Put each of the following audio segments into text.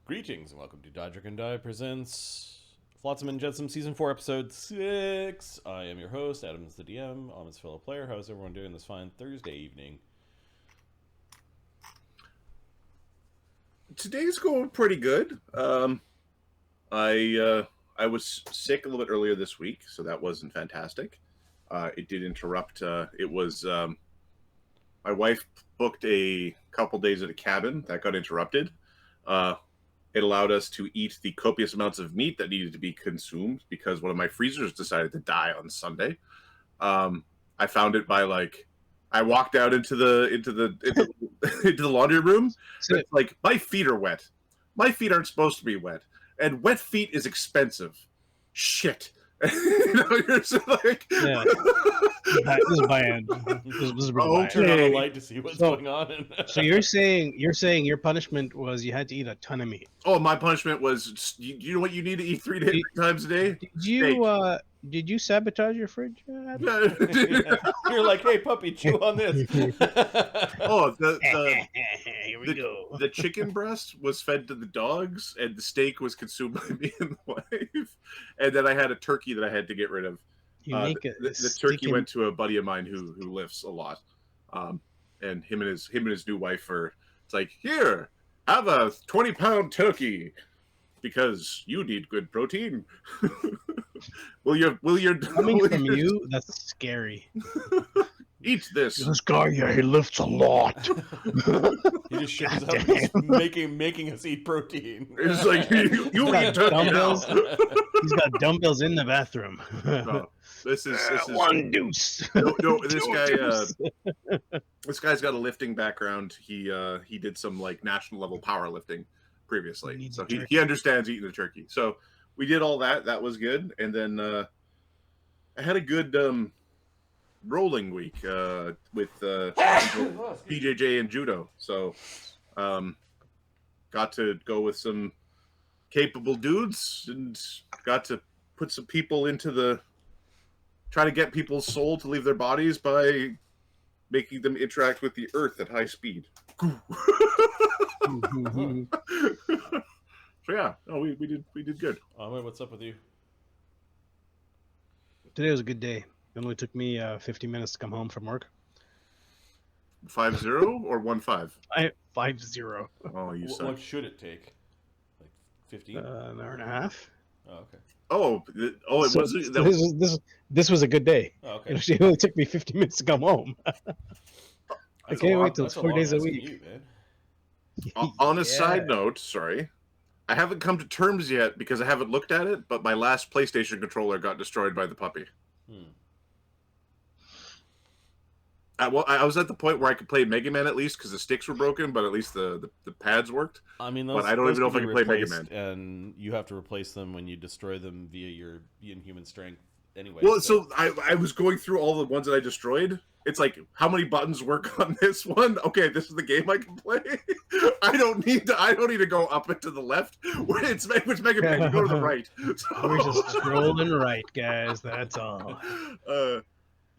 Greetings and welcome to Dodger and Die presents Flotsam and Jetsam Season 4 Episode 6. I am your host, Adam's the DM. I'm his fellow player. How's everyone doing this fine Thursday evening? Today's going pretty good. I was sick a little bit earlier this week, so that wasn't fantastic. It did interrupt. It was my wife booked a couple days at a cabin that got interrupted. It allowed us to eat the copious amounts of meat that needed to be consumed because one of my freezers decided to die on Sunday. I found it by I walked out into the laundry room. It's like my feet are wet. My feet aren't supposed to be wet, and wet feet is expensive. Shit. You're just like, yeah. This is bad. This is really bad. Turn on a light to see what's going on. So you're saying your punishment was you had to eat a ton of meat. Oh, my punishment was you know what you need to eat three times a day? Did you sabotage your fridge? You're like, hey puppy, chew on this. Oh, Here we go. The chicken breast was fed to the dogs, and the steak was consumed by me and the wife. And then I had a turkey that I had to get rid of. The turkey went to a buddy of mine who lifts a lot, and him and his new wife are. It's like, here, have a 20-pound turkey because you need good protein. Will your coming from you? That's scary. Eat this. This guy, yeah, he lifts a lot. He just shows up just making us eat protein. It's like you eat turkey now. He's got dumbbells in the bathroom. No, this is one deuce. No, this guy's got a lifting background. He did some national level powerlifting previously, so he understands eating the turkey. So we did all that. That was good, and then I had a good rolling week with BJJ and judo. So got to go with some capable dudes and got to put some people try to get people's soul to leave their bodies by making them interact with the earth at high speed. So yeah, we did good. What's up with you? Today was a good day. It only took me 50 minutes to come home from work. 5-0 or 1-5? 5-0. Oh, you suck. What should it take? Like 15? An hour and a half. Oh, okay. This was a good day. Oh, okay. It only took me 50 minutes to come home. I can't wait till it's 4 days a week. Commute, on a side note, sorry, I haven't come to terms yet because I haven't looked at it, but my last PlayStation controller got destroyed by the puppy. I was at the point where I could play Mega Man at least because the sticks were broken, but at least the pads worked. I mean, but I don't even know if I can play Mega Man. And you have to replace them when you destroy them via your inhuman strength anyway. Well, so I was going through all the ones that I destroyed. It's like, how many buttons work on this one? Okay, this is the game I can play. I don't need to go up and to the left. Which Mega Man? You go to the right. So... We're just scrolling right, guys. That's all.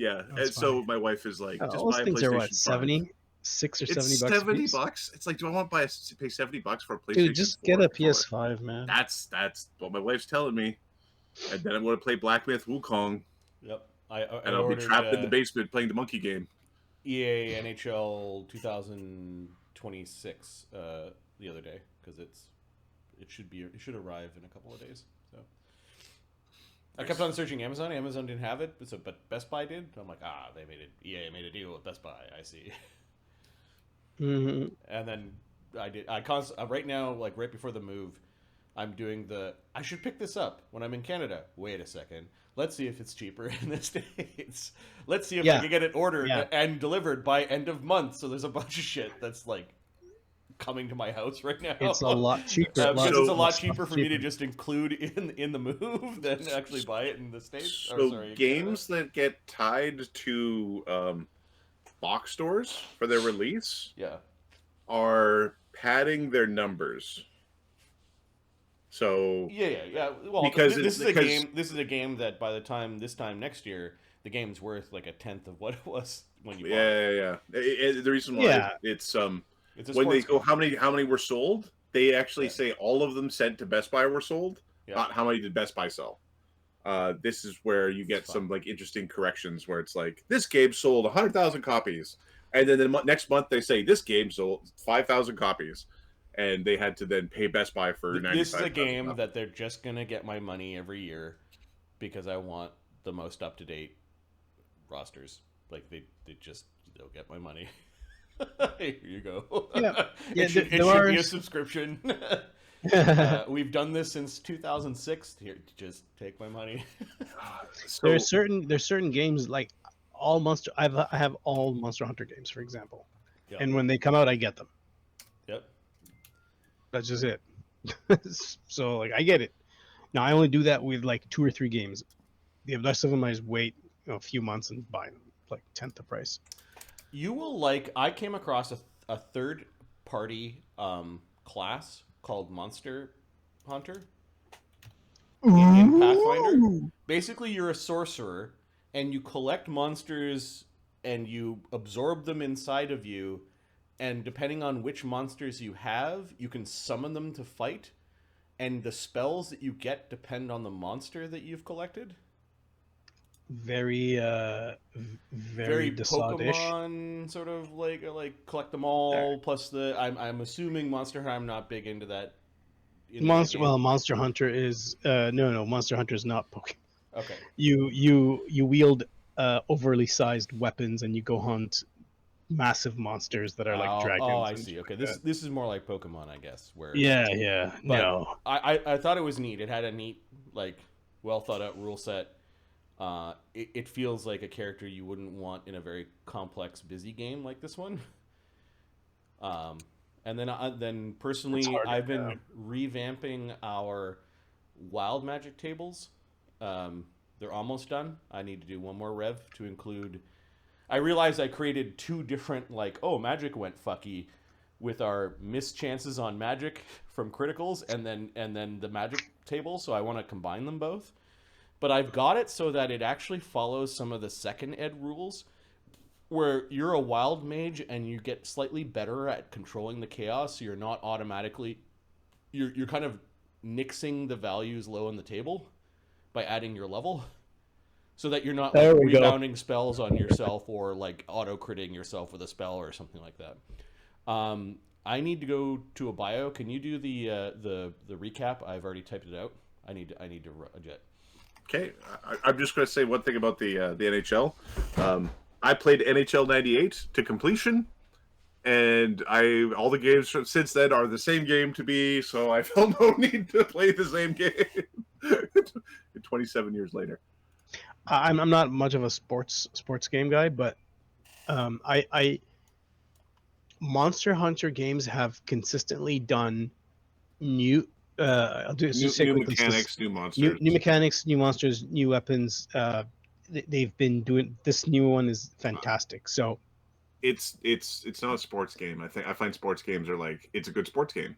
Yeah, and so my wife is like, just those buy a things PlayStation are 5. 76 or it's 70 $70. It's like, do I want to pay $70 for a PlayStation? Dude, just get a PS5, man. That's what my wife's telling me. And then I'm going to play Black Myth Wukong. Yep. I'll be trapped in the basement playing the monkey game. EA NHL 2026 the other day because it should arrive in a couple of days. So I kept on searching Amazon. Amazon didn't have it, but Best Buy did. I'm like, EA made a deal with Best Buy. I see. Mm-hmm. And then right now, right before the move, I'm doing I should pick this up when I'm in Canada. Wait a second. Let's see if it's cheaper in the States. Let's see if I can get it ordered and delivered by end of month. So there's a bunch of shit that's coming to my house right now. It's a lot cheaper. Because it's a lot cheaper for me to just include in the move than actually buy it in the States. So games that get tied to box stores for their release are padding their numbers. So yeah. Well, because this is a game that by the time this time next year, the game's worth like a tenth of what it was when you bought it. The reason why it's when they go how many were sold, they actually say all of them sent to Best Buy were sold, not how many did Best Buy sell. This is where you get some like interesting corrections where it's like this game sold 100,000 copies, and then the next month they say this game sold 5,000 copies, and they had to then pay Best Buy for 95,000. This is a game that they're just gonna get my money every year because I want the most up to date rosters. Like they'll get my money. Here you go. Yeah, it should be a subscription. We've done this since 2006. Here, just take my money. There's certain games like all Monster. I have all Monster Hunter games, for example, and when they come out, I get them. Yep. That's just it. So like I get it. Now I only do that with like 2 or 3 games. The rest of them I just wait a few months and buy them like 10th the price. You will like. I came across a third party class called Monster Hunter in Pathfinder. Basically, you're a sorcerer and you collect monsters and you absorb them inside of you. And depending on which monsters you have, you can summon them to fight. And the spells that you get depend on the monster that you've collected. Very Pokemon sort of like collect them all. Plus I'm assuming Monster Hunter. I'm not big into that. Monster Hunter is no. Monster Hunter is not Pokemon. Okay. You wield overly sized weapons and you go hunt massive monsters that are like dragons. Oh, I see. Okay, this is more like Pokemon, I guess. Where yeah. But no, I thought it was neat. It had a neat, like, well thought out rule set. It feels like a character you wouldn't want in a very complex, busy game like this one. And then personally, I've been revamping our wild magic tables. They're almost done. I need to do one more rev to include. I realized I created 2 different magic went fucky with our missed chances on magic from criticals and then the magic table. So I want to combine them both. But I've got it so that it actually follows some of the second ed rules where you're a wild mage and you get slightly better at controlling the chaos. So you're not automatically, you're kind of nixing the values low on the table by adding your level so that you're not rebounding spells on yourself or like auto-critting yourself with a spell or something like that. I need to go to a bio. Can you do the recap? I've already typed it out. I need to jet. Okay, I'm just going to say one thing about the NHL. I played NHL 98 to completion, and all the games since then are the same game to me, so I felt no need to play the same game 27 years later. I'm not much of a sports game guy, but I Monster Hunter games have consistently done new. I'll do new mechanics, new monsters. New mechanics, new monsters, new weapons. They've been doing this new one is fantastic. So it's not a sports game. I find sports games are like it's a good sports game.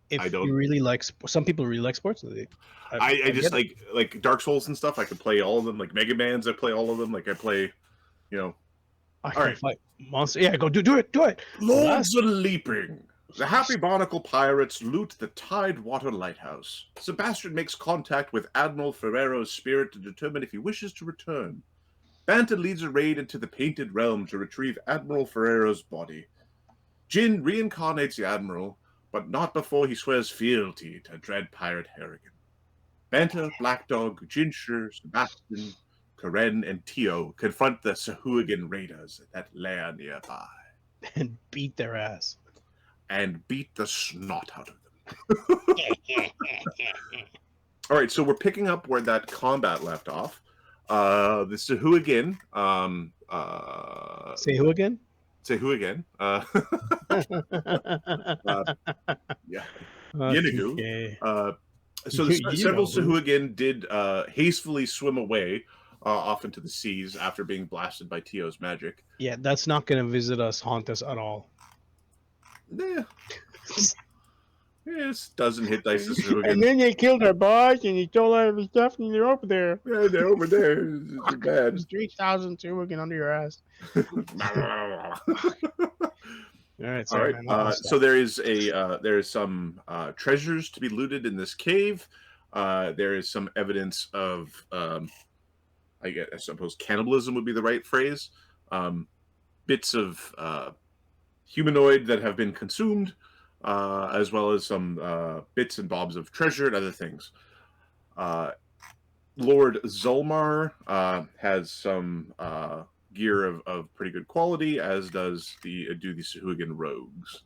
You really like some people really like sports. I just like Dark Souls and stuff. I could play all of them. Like Mega Man's, I play all of them. Like I play, all right, fight monster. Yeah, go do it. Lords of Leaping. The Happy Barnacle pirates loot the Tidewater Lighthouse. Sebastian makes contact with Admiral Ferrero's spirit to determine if he wishes to return. Banta leads a raid into the Painted Realm to retrieve Admiral Ferrero's body. Jin reincarnates the Admiral, but not before he swears fealty to dread pirate Harrigan. Banta, Black Dog, Jinshur, Sebastian, Karen, and Tio confront the Sahuagin raiders at that lair nearby. And beat their ass. And beat the snot out of them. All right, so we're picking up where that combat left off. The Sahuagin. Say who again? Say who again? Yeah. Yinigu. Okay. So several Sahuagin did hastily swim away off into the seas after being blasted by Tio's magic. Yeah, that's not going to haunt us at all. Yeah. Yes, doesn't hit dice. And then they killed our boss, and he stole all of his stuff, and they're over there. Yeah, they're over there. It's bad. There's 3,000 Sahuagin under your ass. All right, All sorry, right. man. I'll So stop. there is some treasures to be looted in this cave. There is some evidence of, I suppose, cannibalism would be the right phrase. Bits of humanoid that have been consumed, as well as some bits and bobs of treasure and other things. Lord Zulmar has some gear of pretty good quality, as does the sahuagin rogues.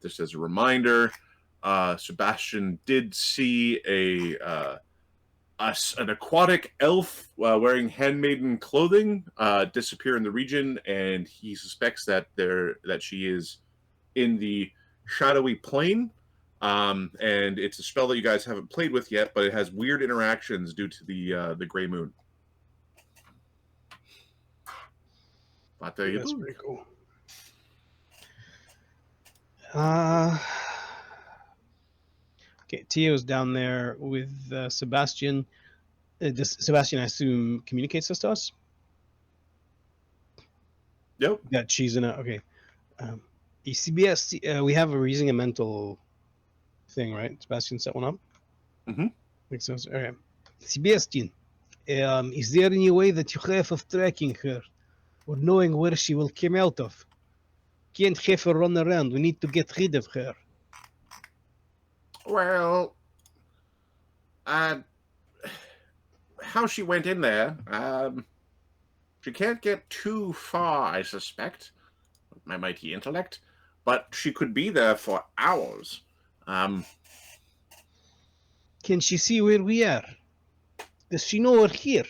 Just as a reminder, Sebastian did see an aquatic elf wearing handmaiden clothing disappear in the region, and he suspects that she is in the shadowy plane. And it's a spell that you guys haven't played with yet, but it has weird interactions due to the gray moon. What are you That's doing? pretty cool. Okay, Tio's down there with Sebastian. Does Sebastian, I assume, communicates this to us? Yep. That she's in a okay. CBS, we have we're using a mental thing, right? Sebastian set one up. Mm-hmm. Makes sense. Okay, Sebastian, is there any way that you have of tracking her or knowing where she will come out of? Can't have her run around. We need to get rid of her. Well, how she went in there, she can't get too far, I suspect, with my mighty intellect, but she could be there for hours. Can she see where we are? Does she know we're here?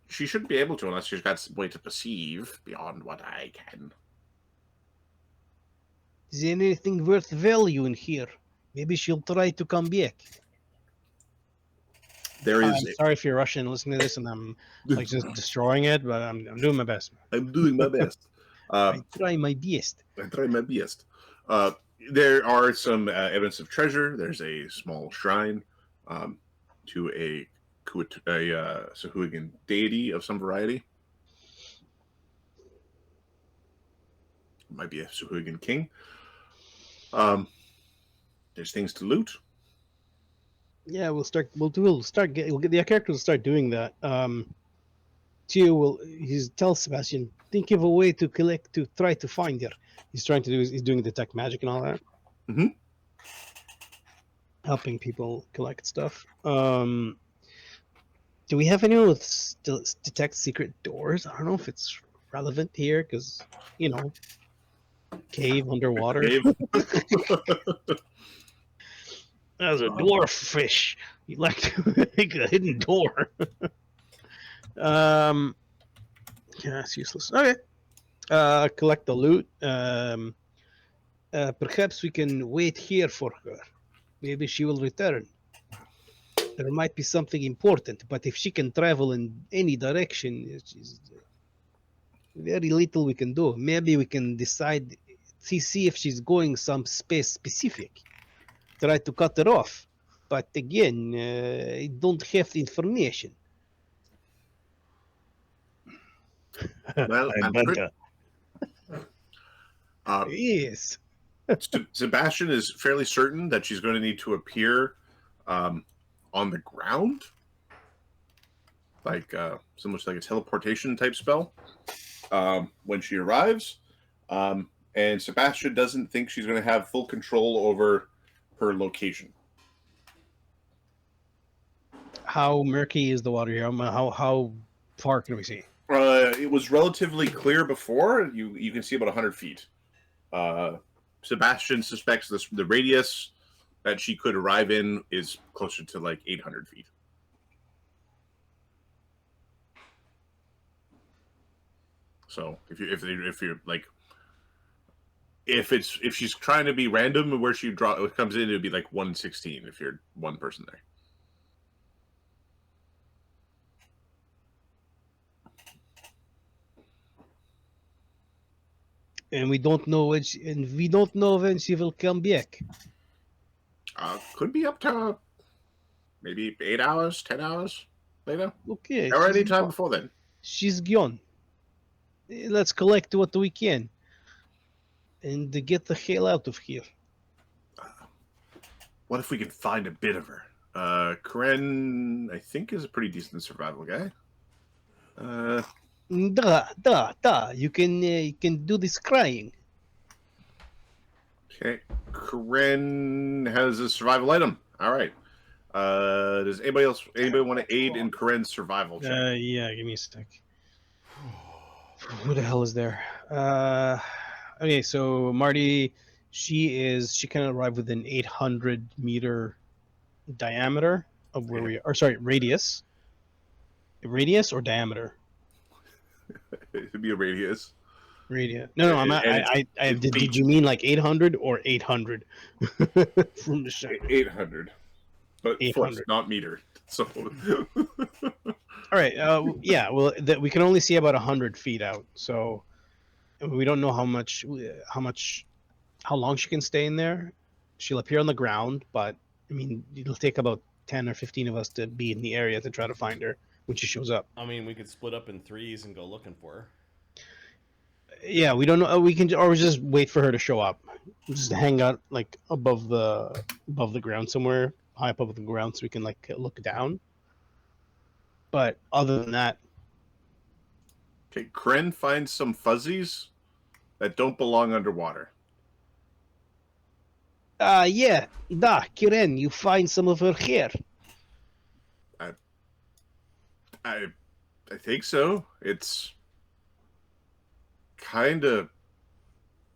She shouldn't be able to unless she's got some way to perceive beyond what I can. Is there anything worth value in here? Maybe she'll try to come back. There is. I'm sorry if you're Russian and listening to this, and I'm like just destroying it, but I'm doing my best. I'm doing my best. I try my best. I try my best. There are some evidence of treasure. There's a small shrine to a sahuagin deity of some variety. Might be a sahuagin king. There's things to loot. Yeah, we'll get the characters will start doing that. Tio will tell Sebastian, think of a way to try to find her. He's doing detect magic and all that. Mm-hmm. Helping people collect stuff. Do we have anyone with detect secret doors? I don't know if it's relevant here because cave underwater. Cave. That's a dwarf fish. You like to make a hidden door. Yeah, it's useless. Okay. Collect the loot. Perhaps we can wait here for her. Maybe she will return. There might be something important, but if she can travel in any direction, very little we can do. Maybe we can decide, see if she's going some space specific. Try to cut her off. But again, I don't have the information. Well, I'm Bunta. Yes. Sebastian is fairly certain that she's going to need to appear on the ground, like so much like a teleportation type spell when she arrives. And Sebastian doesn't think she's going to have full control over her location. How murky is the water here? How far can we see? It was relatively clear before. You can see about 100 feet. Sebastian suspects the radius that she could arrive in is closer to like 800 feet. So if you're like, if she's trying to be random where she comes in, it'd be like 116 if you're one person there. And we don't know when she will come back. Could be up to maybe 8 hours, 10 hours later. Okay. Or any time before then. She's gone. Let's collect what we can. and get the hell out of here. What if we can find a bit of her? Karen, I think, is a pretty decent survival guy. You can do this crying. Okay. Karen has a survival item. All right. Does anybody want to aid in Karen's survival check? Yeah, give me a sec. Who the hell is there? Okay, so Marty, she can arrive within 800-meter diameter of where we are. Or sorry, radius. Radius or diameter? It'd be a radius. Radius. No, did you mean like 800 or 800 from the ship? 800, but 800. foot, not meter. So. All right. Yeah. Well, we can only see about 100 feet out, so we don't know how long she can stay in there. She'll appear on the ground, but I mean, it'll take about 10 or 15 of us to be in the area to try to find her when she shows up. I mean, we could split up in threes and go looking for her. Yeah, we don't know. We can, or just wait for her to show up. Just hang out like above the ground somewhere, high up above the ground, so we can like look down. But other than that, okay, Kren finds some fuzzies that don't belong underwater. Yeah, Kiren, you find some of her hair. I think so. It's kind of,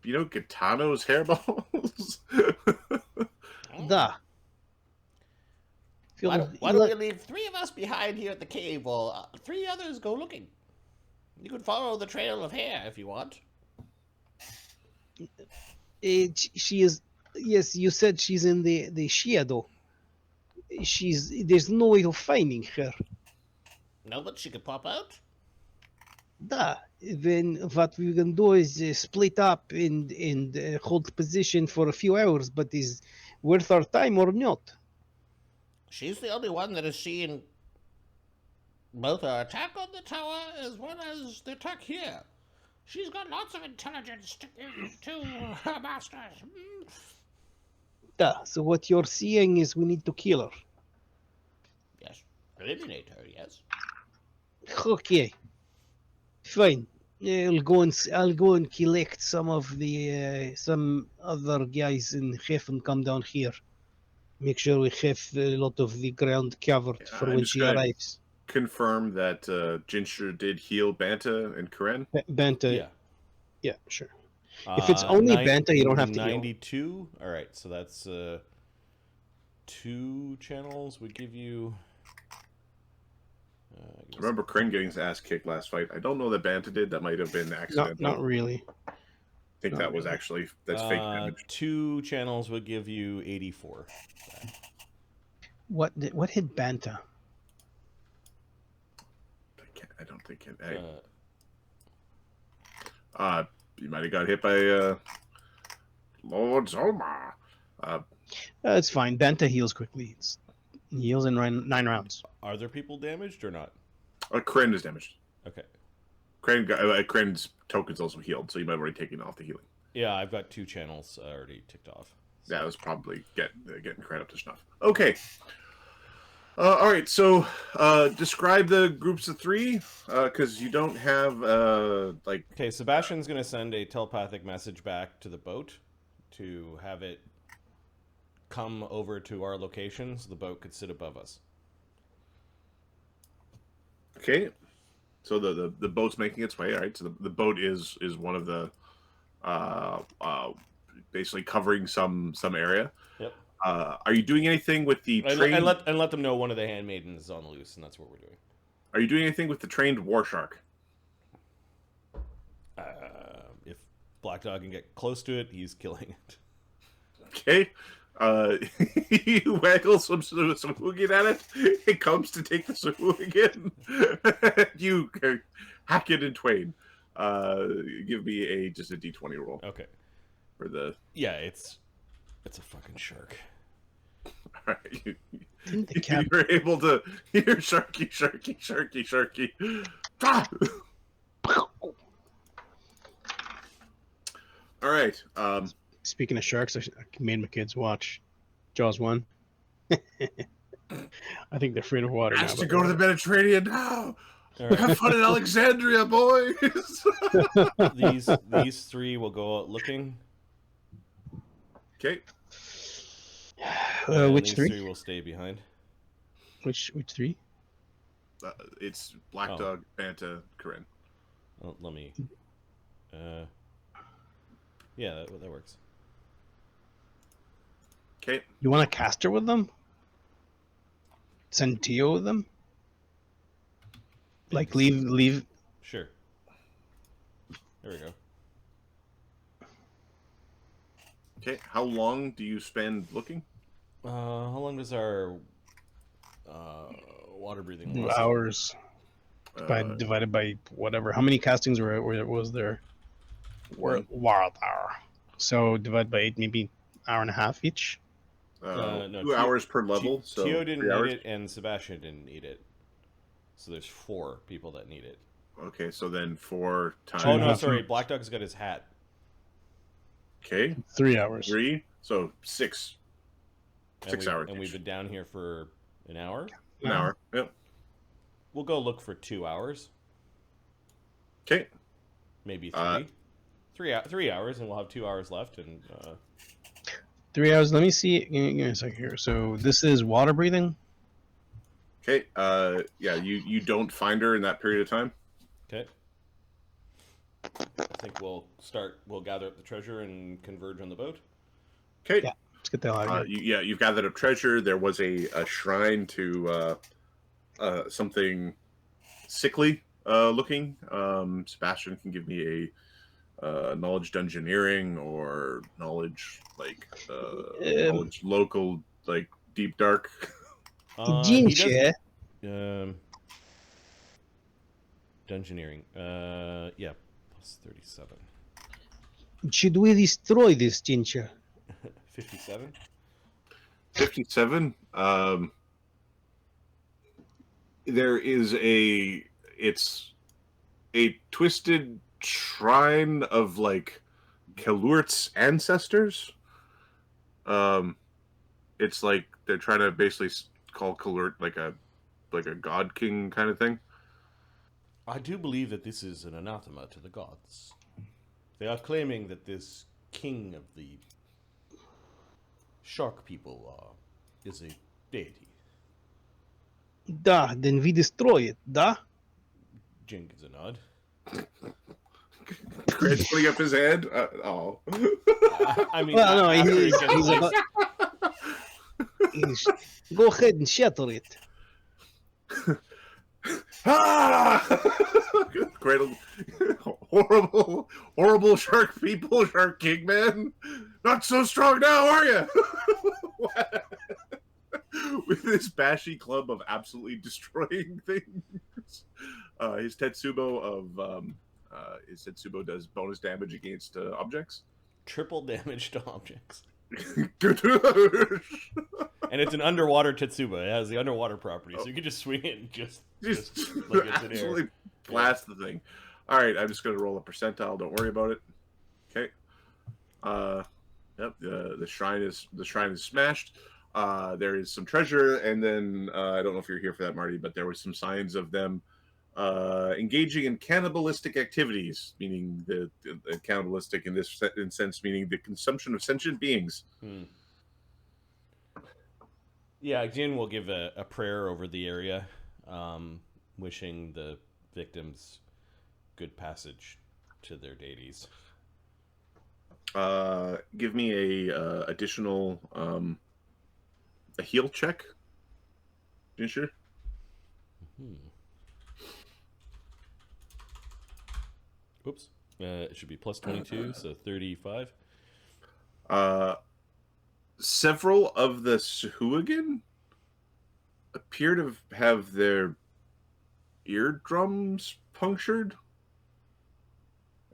Gitano's hairballs. Why don't we leave 3 of us behind here at the cave while 3 others go looking? You could follow the trail of hair if you want. She is. Yes, you said she's in the shadow. There's no way of finding her. No, but she could pop out. Then what we can do is split up and hold position for a few hours, but is worth our time or not? She's the only one that has seen both our attack on the tower as well as the attack here. She's got lots of intelligence to give to her masters. So what you're seeing is we need to kill her. Yes, eliminate her. Yes. Okay. Fine. I'll go and collect some of the some other guys and have them come down here. Make sure we have a lot of the ground covered for when she arrives. Confirm that Jincher did heal Banta and Karen. Banta. Yeah, sure. If it's only Banta, you don't have to 92. Heal. All right, so that's 2 channels would give you. I remember Kren getting his ass kicked last fight. I don't know that Banta did. That might have been accidental. Not really. I think that was actually fake damage. 2 channels would give you 84. What hit Banta? I don't think it. You might have got hit by Lord Zoma. It's fine. Banta heals quickly. He heals in 9 rounds. Are there people damaged or not? Kren is damaged. Okay. Kren's token's also healed, so you might have already taken off the healing. Yeah, I've got 2 channels already ticked off. So. That was probably getting Kren up to snuff. Okay. All right, so describe the groups of 3, because you don't have, like... Okay, Sebastian's going to send a telepathic message back to the boat to have it come over to our location so the boat could sit above us. Okay, so the boat's making its way, all right? So the boat is one of the, basically covering some area. Yep. Are you doing anything with the train? And let them know one of the handmaidens is on the loose, and that's what we're doing. Are you doing anything with the trained war shark? If Black Dog can get close to it, he's killing it. Okay. You waggle some sahuagin at it. It comes to take the sahuagin. You hack it in twain. Give me just a d20 roll. Okay. For the it's a fucking shark. All right. You're able to hear sharky. Ah! All right. Speaking of sharks, I made my kids watch Jaws 1. I think they're afraid of water now. Has to go to the Mediterranean now. All Have right. fun in Alexandria, boys. These three will go out looking. Okay. And Which these three? three will stay behind. Which three? It's Black Oh. Dog, Banta, Corinne. Oh, let me. Yeah, that works. Okay. You want to cast her with them? Send Tio with them? Like leave. Sure. There we go. Okay. How long do you spend looking? How long does our water breathing last? Hours divided by whatever. How many castings was there? One. So divide by 8, maybe hour and a half each. No, 2 hours per level. So Tio didn't 3 need hours. it, and Sebastian didn't need it. So there's 4 people that need it. Okay, so then 4 times. Oh no, sorry. Black Dog's got his hat. Okay. 3 hours. 3. So 6. And 6 hours. And we've each. been down here for an hour. An hour. Yep. We'll go look for 2 hours. Okay. Maybe 3. 3 hours, and we'll have 2 hours left. And 3 hours. Let me see. Give me a second here. So this is water breathing. Okay. Yeah. You don't find her in that period of time. okay. I think we'll start. We'll gather up the treasure and converge on the boat. Okay. Yeah. Let's get the hell out of here. You've gathered up treasure. There was a shrine to something sickly looking. Sebastian can give me a knowledge dungeoneering or knowledge knowledge local like deep dark. He does, dungeoneering. Yeah, plus 37. Should we destroy this Jincha? 57. 57. There is it's a twisted shrine of like Kalurt's ancestors. It's like they're trying to basically call Kalurt like a god king kind of thing. I do believe that this is an anathema to the gods. They are claiming that this king of the shark people is a deity. Da, then we destroy it. Da. Jing gives a nod. Chris putting up his hand. Oh. I mean, Well, no, after he's it gets about, go ahead and shatter it. Cradle. Horrible shark people, shark king man. Not so strong now, are you? With this bashy club of absolutely destroying things. His Tetsubo does bonus damage against objects. triple damage to objects. Good. And it's an underwater Tetsuba. It has the underwater property, so you can just swing it and just like it's in air. absolutely blast the thing. All right, I'm just going to roll a percentile. Don't worry about it. Okay. Yep. The shrine is smashed. There is some treasure, and then I don't know if you're here for that, Marty, but there was some signs of them engaging in cannibalistic activities, meaning the cannibalistic in this sense, meaning the consumption of sentient beings. Yeah, Jin will give a prayer over the area, wishing the victims good passage to their deities. Give me a additional a heal check. You sure? Oops. It should be plus 22, so 35. Several of the sahuagin appear to have their eardrums punctured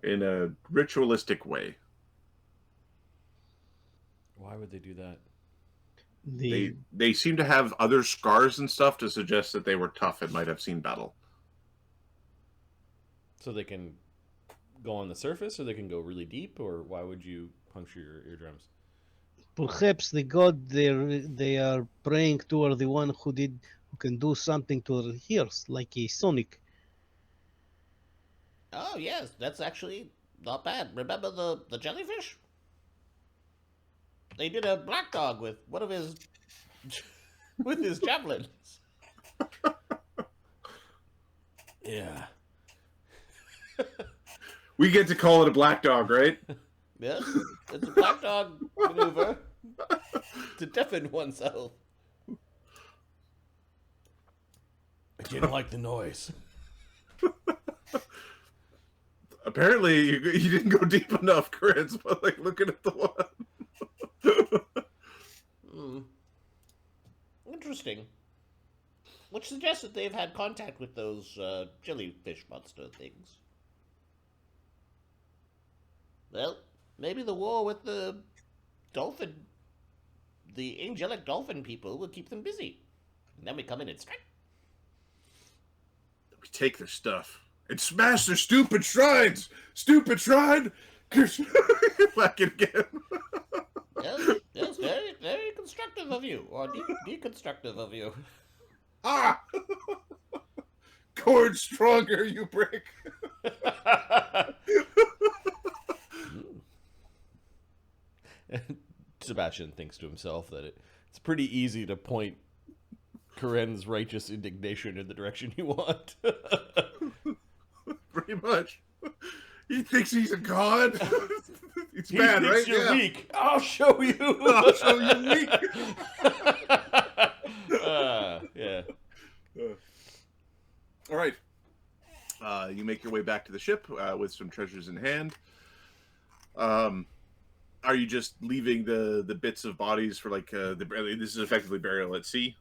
in a ritualistic way. Why would they do that? They seem to have other scars and stuff to suggest that they were tough and might have seen battle. So they can go on the surface, or they can go really deep, or why would you puncture your eardrums? Perhaps the god they are praying to are the one who can do something to their ears, like a Sonic. Oh yes, that's actually not bad. Remember the jellyfish? They did a black dog with one of his with his javelins. Yeah. We get to call it a black dog, right? Yes, it's a black dog maneuver to deafen oneself. I didn't like the noise. Apparently, you didn't go deep enough, Chris. But like looking at the one. Interesting. Which suggests that they've had contact with those jellyfish monster things. Well, maybe the war with the angelic dolphin people will keep them busy. And then we come in and strike. We take their stuff and smash their stupid shrines. Stupid shrine. Back it again. Yes, very, very constructive of you, or deconstructive of you. Ah! Cord stronger, you brick. Sebastian thinks to himself that it's pretty easy to point Corinne's righteous indignation in the direction you want. Pretty much. He thinks he's a god. It's He bad, thinks right? you're weak. I'll show you. I'll show you weak. Yeah. All right. You make your way back to the ship with some treasures in hand. Are you just leaving the bits of bodies for like this is effectively burial at sea?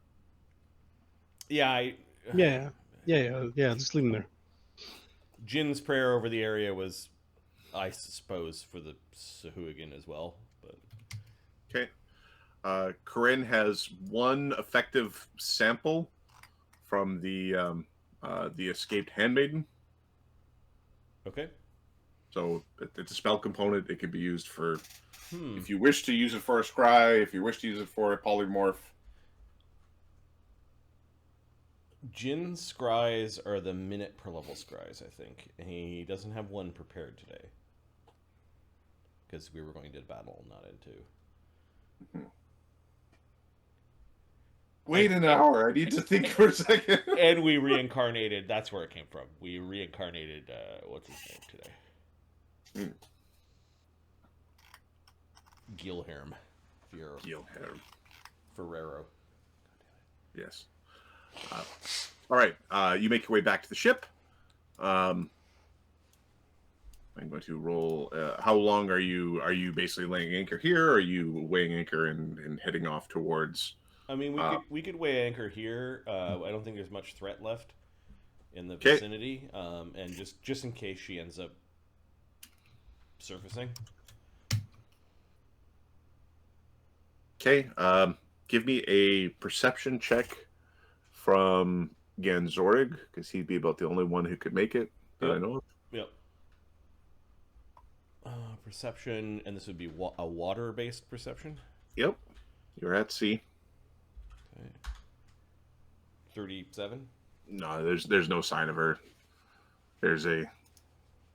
Yeah. Yeah. Just leave them there. Jin's prayer over the area was, I suppose, for the sahuagin as well. But okay. Corinne has one effective sample from the escaped handmaiden. Okay. So it's a spell component. It could be used for if you wish to use it for a scry, if you wish to use it for a polymorph. Jin's scries are the minute per level scries, I think. He doesn't have one prepared today. Because we were going to battle, not into... Wait an hour. I need to think for a second. And we reincarnated. That's where it came from. We reincarnated, what's his name today? Gilherm. Gilherm. Ferrero. Yes. All right. You make your way back to the ship. I'm going to roll. How long are you basically laying anchor here? Or are you weighing anchor and heading off towards? I mean, we could weigh anchor here. I don't think there's much threat left in the vicinity, and just in case she ends up surfacing. Okay. Give me a perception check from Ganzorig, because he'd be about the only one who could make it that I know of. Yep. Perception, and this would be a water-based perception. Yep. You're at sea. Okay. 37. No, there's no sign of her. There's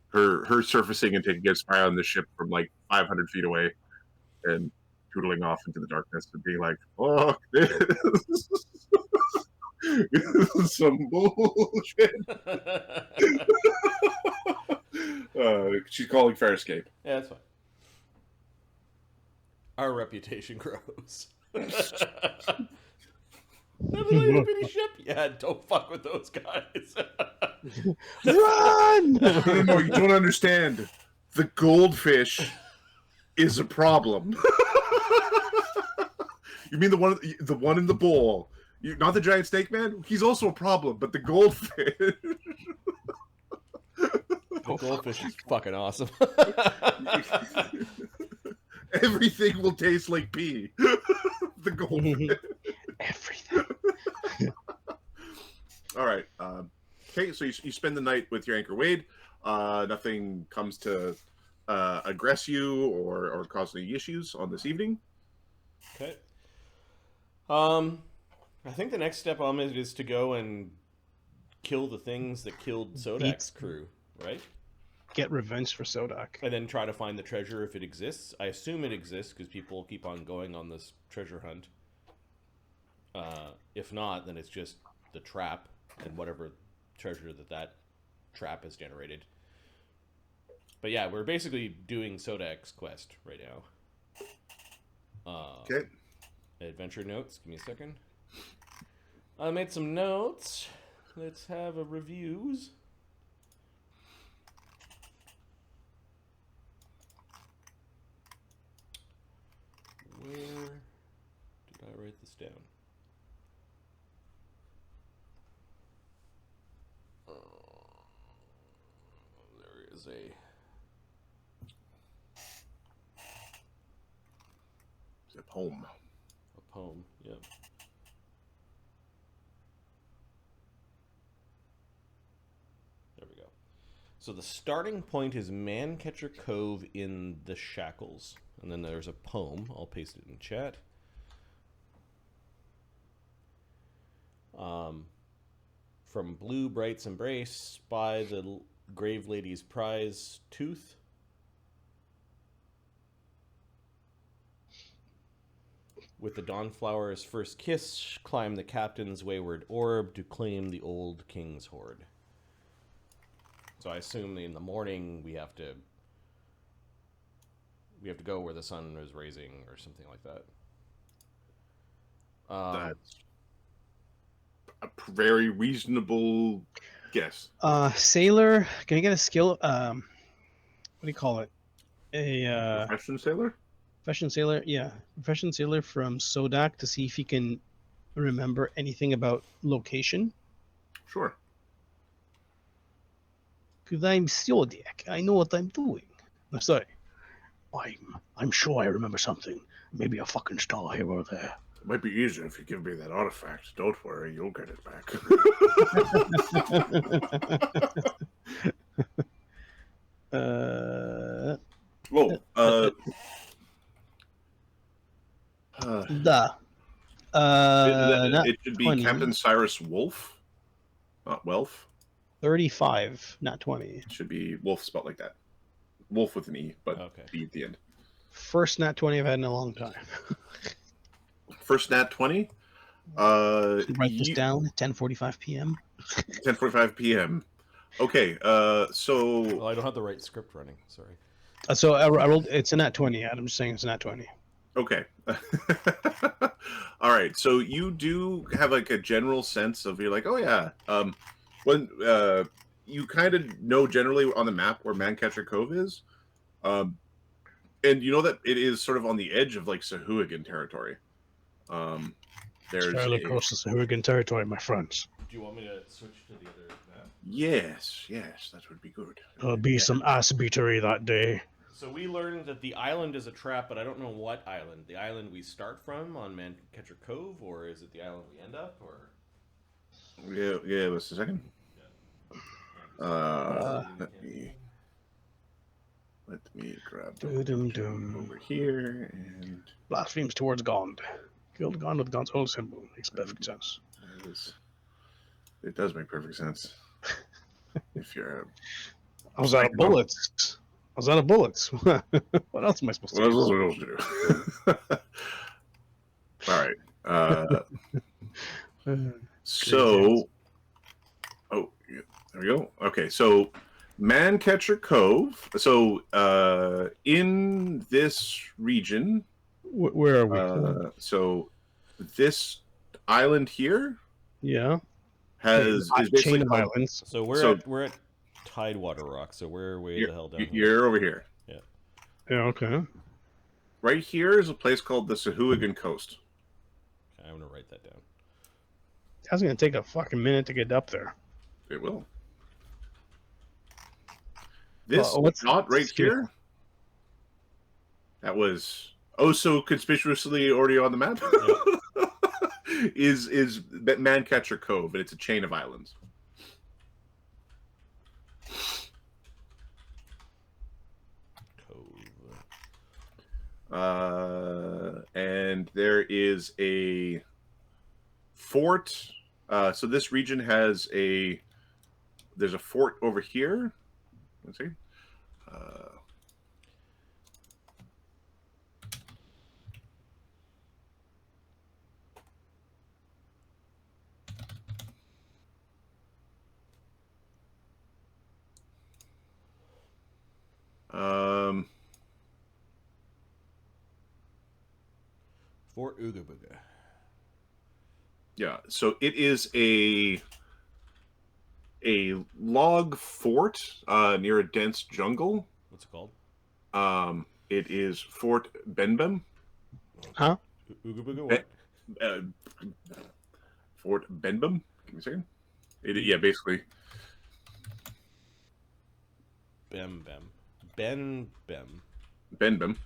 her surfacing and taking a spy on the ship from like 500 feet away, and tootling off into the darkness and being like, "Oh, this is some bullshit." She's calling fair escape. Yeah, that's fine. Our reputation grows. That little bitty ship? Yeah, don't fuck with those guys. Run! No, you don't understand. The goldfish is a problem. You mean the one in the bowl? Not the giant snake man? He's also a problem, but the goldfish. The goldfish is fucking awesome. Everything will taste like pee. The goldfish. Everything. All right. Okay, so you spend the night with your anchor weighed. Nothing comes to aggress you or cause any issues on this evening. Okay. I think the next step on it is to go and kill the things that killed Sodak's crew, right? Get revenge for Sodak. And then try to find the treasure if it exists. I assume it exists because people keep on going on this treasure hunt. If not, then it's just the trap and whatever treasure that trap has generated. But yeah, we're basically doing Sodak's quest right now. Okay. Adventure notes. Give me a second. I made some notes. Let's have a reviews. Where did I write this down? There is a Poem. A poem, yep. There we go. So the starting point is Man Catcher Cove in the Shackles. And then there's a poem. I'll paste it in chat. From Blue Bright's Embrace, by the Grave Lady's Prize Tooth. With the Dawnflower's first kiss, climb the captain's wayward orb to claim the old king's hoard. So I assume in the morning we have to go where the sun is rising or something like that. That's a very reasonable guess. Sailor, can I get a skill? What do you call it? A Profession sailor? profession sailor, yeah, profession sailor from Sodak to see if he can remember anything about location. Sure. Because I'm Sodak, I know what I'm doing. I'm sorry. I'm sure I remember something. Maybe a fucking star here or there. It might be easier if you give me that artifact. Don't worry, you'll get it back. Whoa. It should be 20. Captain Cyrus Wolf, not Welf. 35, not 20. It should be Wolf spelled like that. Wolf with an E, but Okay. B at the end. First nat 20 I've had in a long time. First nat 20. Write this down. 10:45 p.m. 10:45 p.m. Okay. So. Well, I don't have the right script running. Sorry. So I rolled. It's a nat 20. I'm just saying it's a nat 20. Okay. All right. So you do have like a general sense of, you're like, oh yeah. When you kind of know generally on the map where Man Catcher Cove is, and you know that it is sort of on the edge of like sahuagin territory. There's fairly close to Sahuagin territory, my friends. Do you want me to switch to the other map? Yes, that would be good. There'll be some ass beatery that day. So we learned that the island is a trap, but I don't know what island. The island we start from on Man Catcher Cove, or is it the island we end up, or? Yeah. Just a second. Yeah. Let me grab Over here and blasphemes towards Gond. Killed Gond with Gond's whole symbol. Makes perfect sense. It does make perfect sense. If you're I was out of bullets. What else am I supposed to do? What else are we supposed to do? All right. So, there we go. Okay, so Man Catcher Cove. So, in this region, Where are we? so this island here, Yeah, is chain basically of islands. So we're at Tidewater Rock. So we're way the hell down. You're over here. Yeah, okay. Right here is a place called the Sahuagin Coast. Okay, I'm gonna write that down. That's gonna take a fucking minute to get up there. It will. This what's dot right here, that was so conspicuously already on the map, is Man Catcher Cove, and it's a chain of islands. And there is a fort. So this region has there's a fort over here. Let's see. Fort Ooga Booga. Yeah, so it is a log fort near a dense jungle. What's it called? It is Fort Benbem. Huh? Ooga Booga what? Fort Benbem. Give me a second. Yeah, basically. Bem Bem. Ben Bem. Benbem.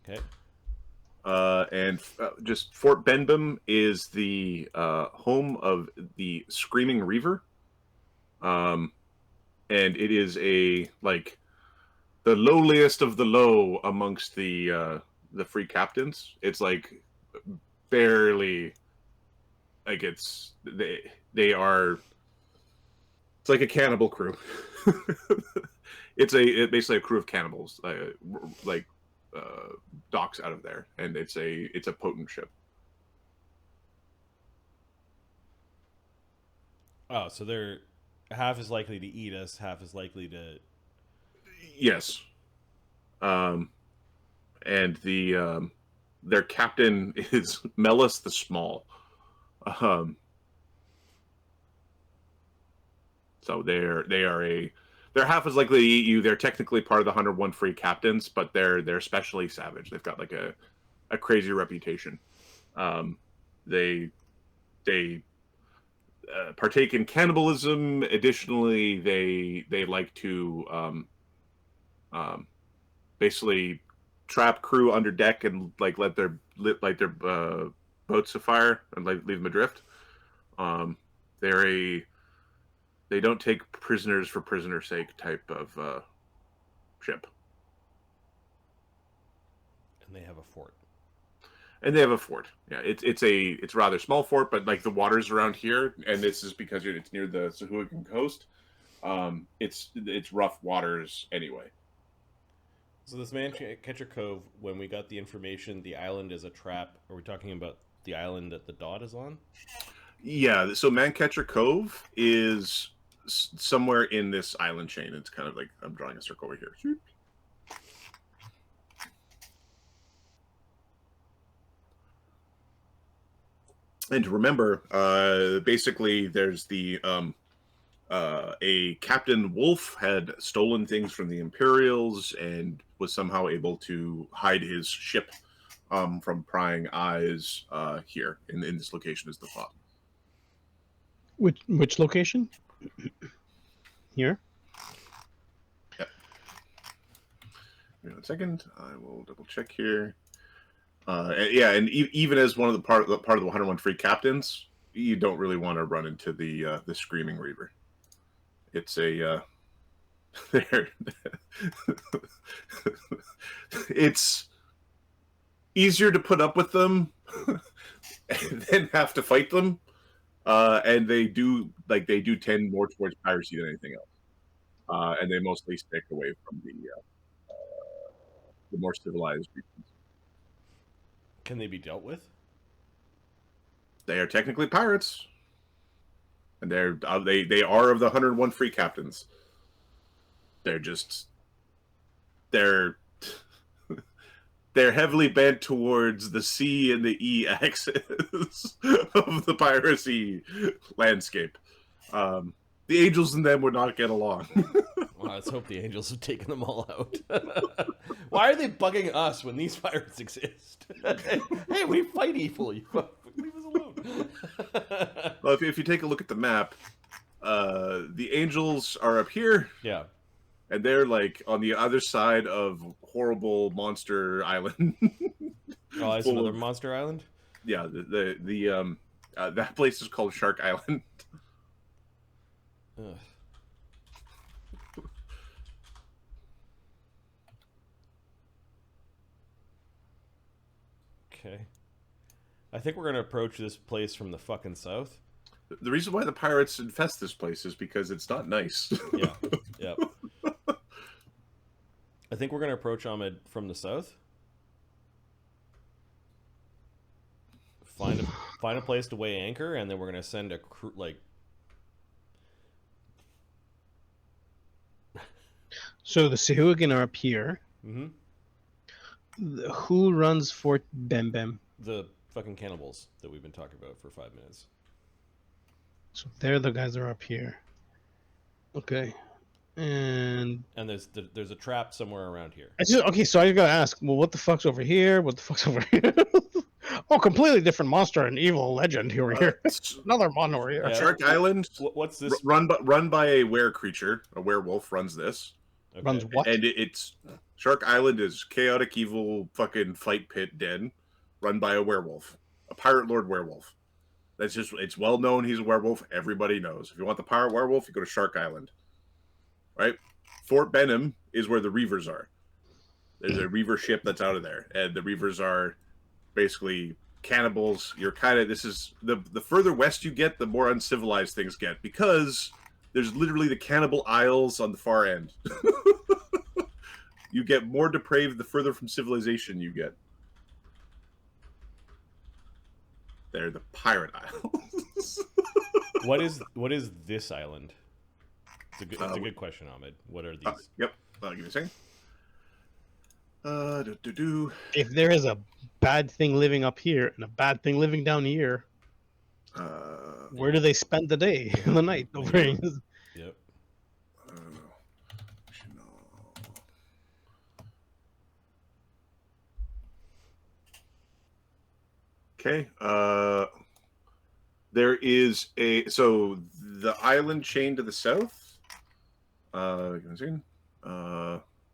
Okay. And just Fort Benbem is the home of the Screaming Reaver. And it is the lowliest of the low amongst the free captains. It's like barely like they are. It's like a cannibal crew. It's basically a crew of cannibals, docks out of there, and it's a potent ship. Oh, so they're half as likely to eat us, half as likely to. Yes. And their captain is Melis the Small. So they're half as likely to eat you. They're technically part of the 101 free captains, but they're especially savage. They've got like a crazy reputation. They partake in cannibalism. Additionally, they like to basically trap crew under deck and like let their boats afire and like leave them adrift. They don't take prisoners for prisoner's sake type of ship. And they have a fort. And they have a fort. Yeah, it's a rather small fort, but like the waters around here, and this is because it's near the Sahuagin coast. It's rough waters anyway. So this Man Catcher Cove, when we got the information, the island is a trap. Are we talking about the island that the dot is on? Yeah. So Man Catcher Cove is somewhere in this island chain. It's kind of like I'm drawing a circle over here. And remember, basically, there's a Captain Wolf had stolen things from the Imperials and was somehow able to hide his ship from prying eyes here in this location is the thought. Which location? Here. Yep. Give me 1 second. I will double check here. And even as one of the part of the 101 free captains, you don't really want to run into the Screaming Reaver. It's it's easier to put up with them and then have to fight them, and they do tend more towards piracy than anything else, and they mostly stick away from the more civilized regions. Can they be dealt with? They are technically pirates, and they are of the 101 free captains. They're heavily bent towards the C and the E axis of the piracy landscape. The angels and them would not get along. Well, let's hope the angels have taken them all out. Why are they bugging us when these pirates exist? Hey, we fight evil. You leave us alone. Well, if you take a look at the map, the angels are up here. Yeah. And they're like on the other side of horrible monster island. Oh, it's another monster island? Yeah, that place is called Shark Island. Ugh. Okay. I think we're gonna approach this place from the fucking south. The reason why the pirates infest this place is because it's not nice. Yeah. Yep. I think we're gonna approach Ahmed from the south. Find a place to weigh anchor, and then we're gonna send a crew like. So the sahuagin are up here. Mm-hmm. Who runs Fort Bem Bem? The fucking cannibals that we've been talking about for 5 minutes. So they're the guys that are up here. Okay. And there's a trap somewhere around here. okay, so I gotta ask, well, what the fuck's over here? What the fuck's over here? Oh, completely different monster and evil legend over here. Another mon over here. Yeah. Shark Island. What's this? Run by a were creature. A werewolf runs this. Okay. Runs what? And it's Shark Island is chaotic evil fucking fight pit den, run by a werewolf, a pirate lord werewolf. It's well known he's a werewolf. Everybody knows. If you want the pirate werewolf, you go to Shark Island. Right? Fort Benham is where the Reavers are. There's a Reaver ship that's out of there, and the Reavers are basically cannibals. You're kind of, this is the further west you get, the more uncivilized things get, because there's literally the cannibal isles on the far end. You get more depraved the further from civilization you get. They're the pirate isles. What is this island? It's a good question, Ahmed. What are these? Yep. Give me a second. If there is a bad thing living up here and a bad thing living down here, where do they spend the day and the night over here? Yep. Okay. There is so the island chain to the south. Give me a second.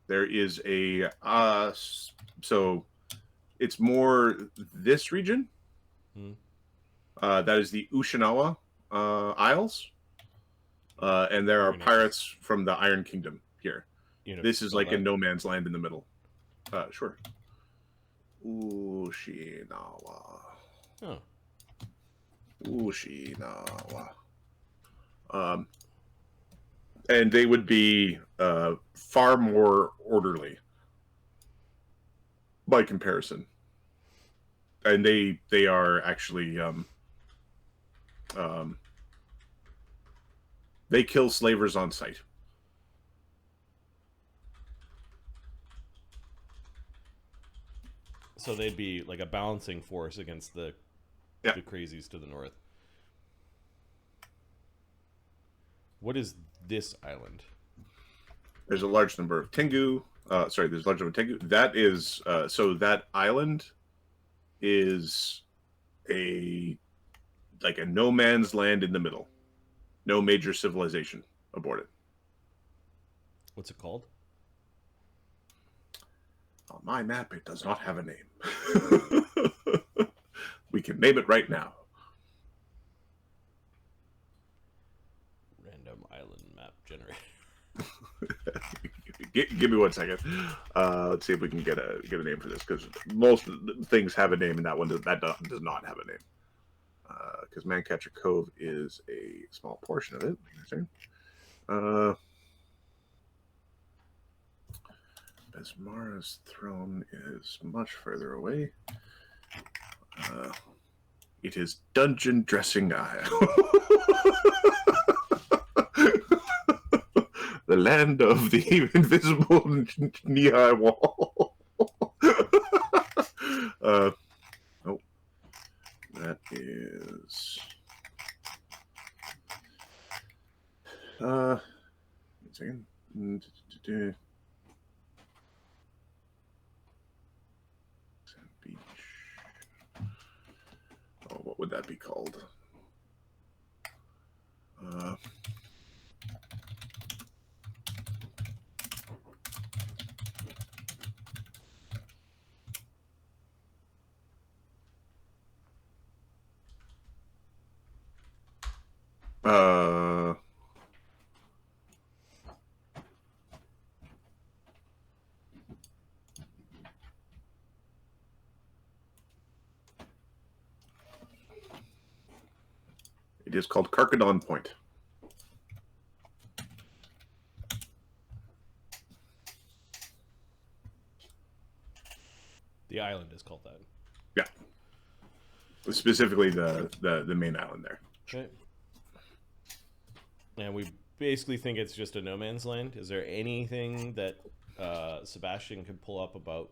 There is so it's more this region. That is the Ushinawa Isles, and there are pirates from the Iron Kingdom here. This is like a no man's land in the middle. Sure. Ushinawa. Oh. Ushinawa. And they would be far more orderly by comparison. And they are actually they kill slavers on sight. So they'd be like a balancing force against the crazies to the north. What is this island? There's a large number of Tengu. There's a large number of Tengu. That is so that island is a no man's land in the middle. No major civilization aboard it. What's it called? On my map, it does not have a name. We can name it right now. Random island map generator. Give me 1 second. Let's see if we can get a name for this, because most things have a name, and that one does not have a name. Because Man Catcher Cove is a small portion of it. Besmara's throne is much further away. It is Dungeon Dressing Isle. The land of the invisible knee-high wall. Oh, that is... second. Beach. Oh, what would that be called? It is called Carcadon Point. The island is called that. Yeah. Specifically the main island there. Okay. And we basically think it's just a no man's land. Is there anything that Sebastian can pull up about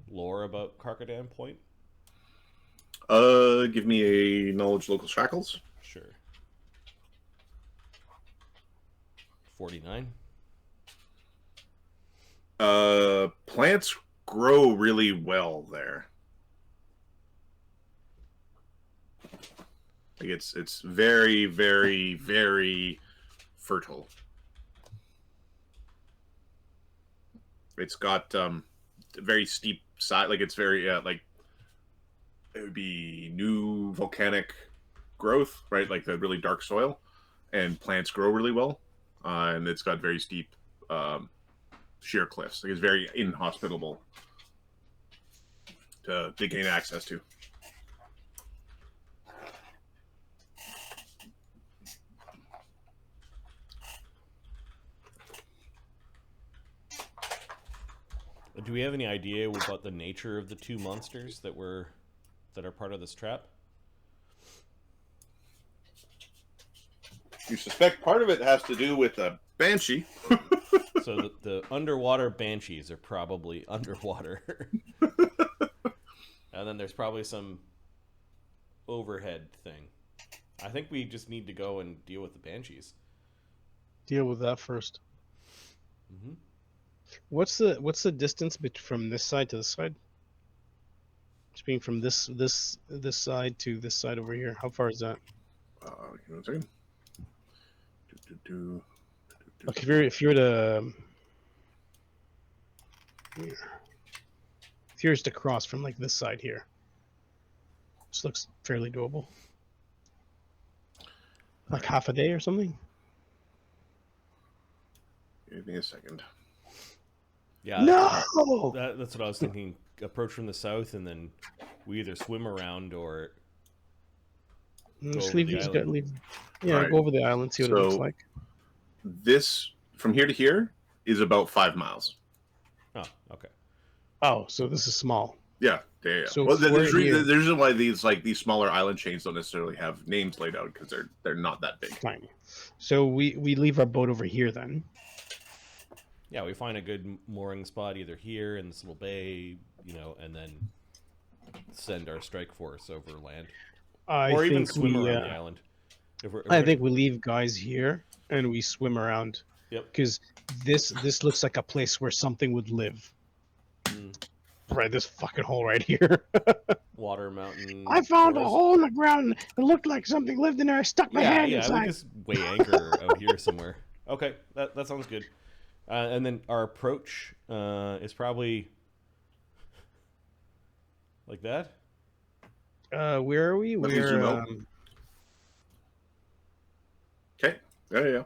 lore about Carcadon Point? Give me a knowledge local shackles. Sure. 49. Plants grow really well there. Like it's very, very, very fertile. It's got very steep side, like it's very like it would be new volcanic growth, right? Like the really dark soil, and plants grow really well, and it's got very steep sheer cliffs. Like it's very inhospitable to gain access to. Do we have any idea about the nature of the two monsters that are part of this trap? You suspect part of it has to do with a banshee. So the underwater banshees are probably underwater. And then there's probably some overhead thing. I think we just need to go and deal with the banshees. Deal with that first. Mm-hmm. What's the distance from this side to this side? Just being from this side to this side over here. How far is that? Give me 1 second. Look, if you were to here. If you were to cross from like this side here, this looks fairly doable. Like half a day or something. Give me a second. Yeah. No. That's what I was thinking. Approach from the south, and then we either swim around or Just go leave over these the guys. island. Yeah, go over the island, see what it looks like. This from here to here is about 5 miles. Oh, okay. Oh, so this is small. Yeah. So well, there's here- a reason why these smaller island chains don't necessarily have names laid out, because they're not that big. Fine. So we leave our boat over here then. Yeah, we find a good mooring spot either here in this little bay, and then send our strike force over land, or even swim around the island. I think we leave guys here and we swim around. Yep. Because this looks like a place where something would live. Right, this fucking hole right here. Water, mountain. I found forest. a hole in the ground. It looked like something lived in there. I stuck my hand We inside. just weigh anchor out here somewhere. Okay, that sounds good. And then our approach is probably like that. Where are we? Let me zoom out. Okay. Yeah.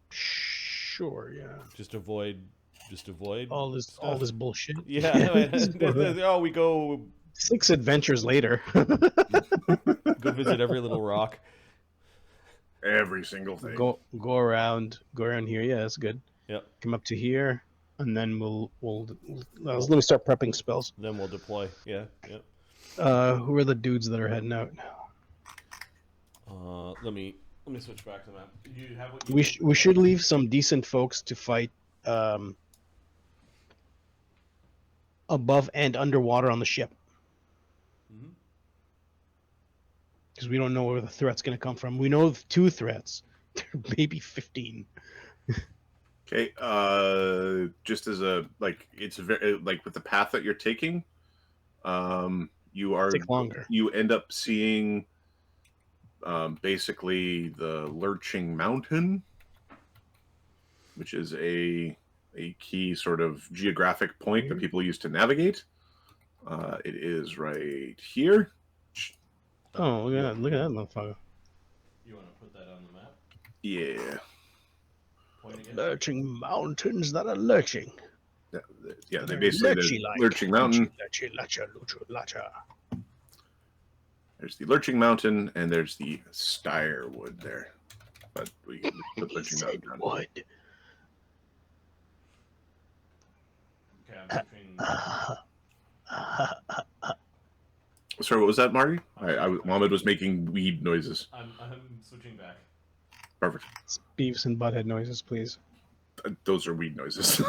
Sure. Yeah. Just avoid All this bullshit. Yeah. Oh, we go 6 adventures later. go visit every little rock. Every single thing. Go around here. Yeah, that's good. Yep. Come up to here, and then we'll let me start prepping spells. Then we'll deploy. Yeah. Yep. Who are the dudes that are heading out? Let me switch back to the map. You have what We should leave some decent folks to fight above and underwater on the ship. Because we don't know where the threat's going to come from. We know of 2 threats. There may be 15. Okay. Just as it's very with the path that you're taking, Take longer. You end up seeing basically the Lurching Mountain, which is a key sort of geographic point that people use to navigate. It is right here. Oh, look at that motherfucker. You want to put that on the map? Yeah. Point again. Lurching mountains that are lurching. Yeah, they basically the Lurching Mountain. Lurchy, There's the Lurching Mountain, and there's the Styre Wood there. But we can put Lurching Mountain down. Wood. Okay, I'm switching. Sorry, what was that, Marty? Mohammed was making weed noises. I'm switching back. Perfect. It's Beavis and Butthead noises, please. Those are weed noises.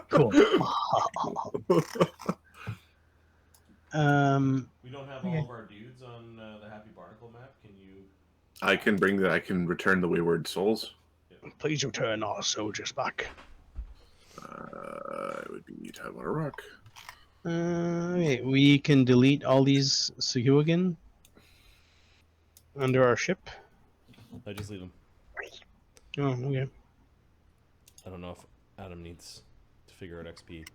Cool. We don't have all of our dudes on the Happy Barnacle map. Can you? I can return the wayward souls. Please return our soldiers back. It would be Tidewater Rock. We can delete all these sahuagin under our ship. I just leave them. Oh, okay. I don't know if Adam needs to figure out XP.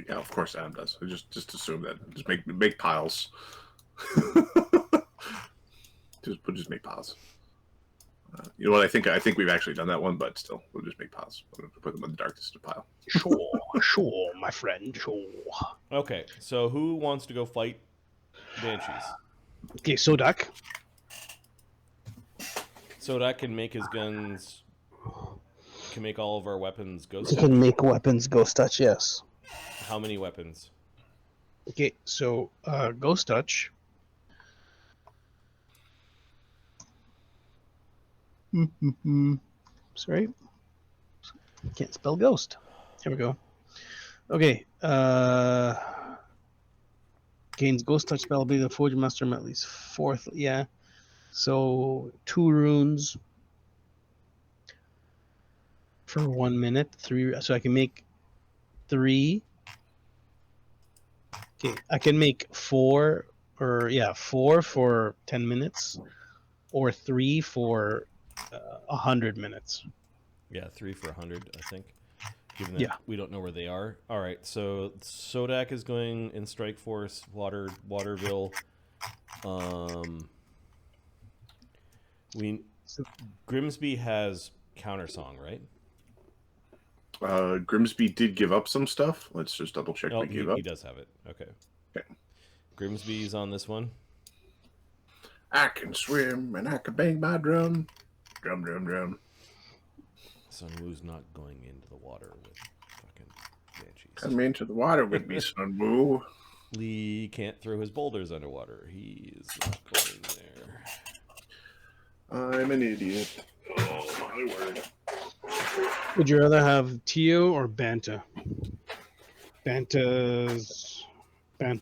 Yeah, of course Adam does. I just assume that. Just make piles. just make piles. You know what? I think we've actually done that one, but still, we'll just make piles. We'll put them in the darkest pile. Sure, my friend, sure. Okay, so who wants to go fight banshees? Okay, Sodak. Sodak can make his guns. Can make all of our weapons ghost touch. Can make weapons ghost touch. Yes. How many weapons? Okay, so ghost touch. Sorry, can't spell ghost. Here we go. Okay, gains ghost touch spell ability. The Forge Master at least 4th. Yeah, so 2 runes for 1 minute. 3. So I can make 3. Okay, I can make 4 for 10 minutes, or 3 for 100 minutes. Yeah, 3 for 100, I think. Given that we don't know where they are. All right, so Sodak is going in Strike Force, Waterville. Grimsby has Countersong, right? Grimsby did give up some stuff. Let's just double check. Oh, he does have it. Okay. Grimsby's on this one. I can swim and I can bang my drum. Drum, drum, drum. Sunwoo's not going into the water with fucking banshees. Come into the water with me, Sunwoo. Lee can't throw his boulders underwater. He is not going there. I'm an idiot. Oh, my word. Would you rather have Tio or Banta? Banta. I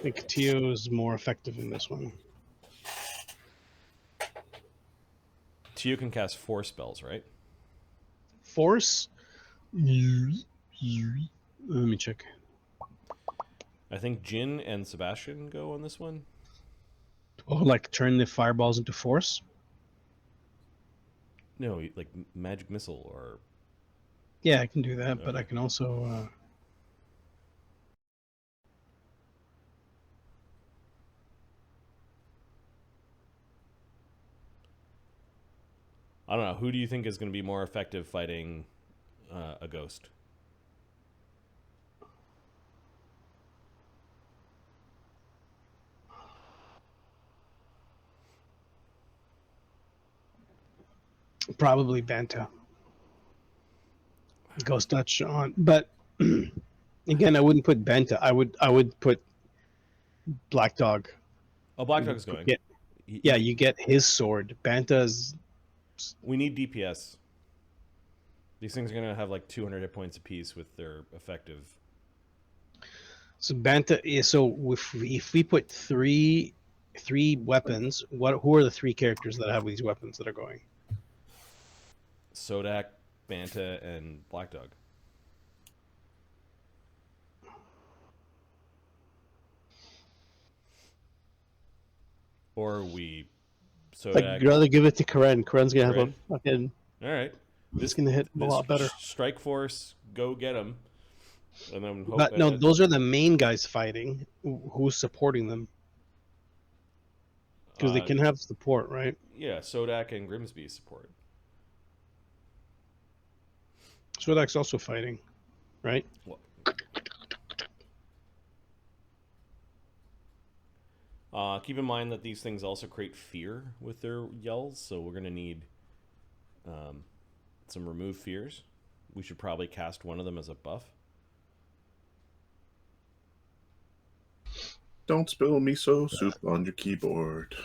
think Tio is more effective in this one. Tio can cast 4 spells, right? Force? Let me check. I think Jin and Sebastian go on this one. Oh, like turn the fireballs into force? No, like magic missile or... Yeah, I can do that, but I can also... I don't know. Who do you think is going to be more effective fighting a ghost? Probably Banta. Ghost touch on, but again, I wouldn't put Banta. I would put Black Dog. Oh, Black Dog's going. Yeah, you get his sword. Banta's. We need DPS. These things are going to have like 200 hit points apiece with their effective. So Banta. Yeah, so if we put three weapons, who are the 3 characters that have these weapons that are going? Sodak, Banta, and Black Dog. Or we... Sodak... I'd rather give it to Karen. Karen's going to have a fucking... All right. This is going to hit a lot better. Strike Force, go get him. And then hope But no, those are the main guys fighting. Who's supporting them? Because they can have support, right? Yeah, Sodak and Grimsby support. Sodak's also fighting, right? Well, Keep in mind that these things also create fear with their yells, so we're going to need some remove fears. We should probably cast one of them as a buff. Don't spill miso soup on your keyboard.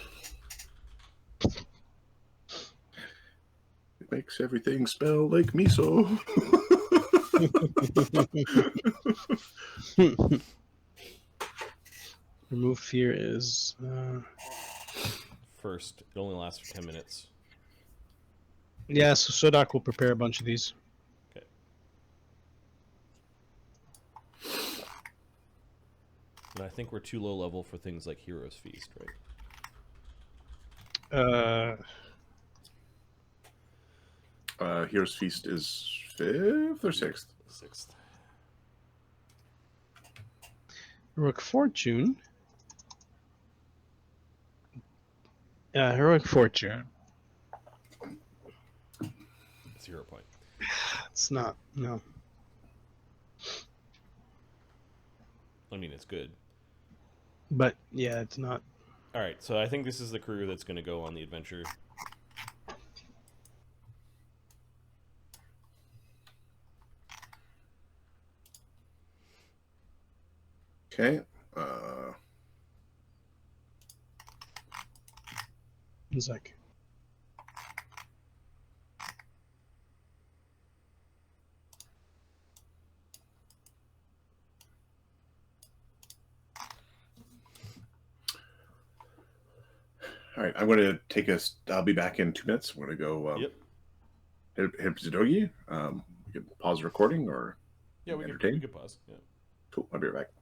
It makes everything smell like miso. Remove fear is First, it only lasts for 10 minutes. yeah. So Sodak will prepare a bunch of these. Okay. And I think we're too low level for things like Hero's Feast, right? Hero's Feast is 5th or 6th? 6th. Heroic Fortune. Heroic Fortune. 0 point. It's not. No. I mean, it's good. But yeah, it's not. All right, so I think this is the crew that's going to go on the adventure. Okay. Zach. All right, I'm going to take us. I'll be back in 2 minutes. I'm going to go. Yep. Hit Zidogi. We can pause the recording or Yeah, we entertain. could pause. Yeah. Cool. I'll be right back.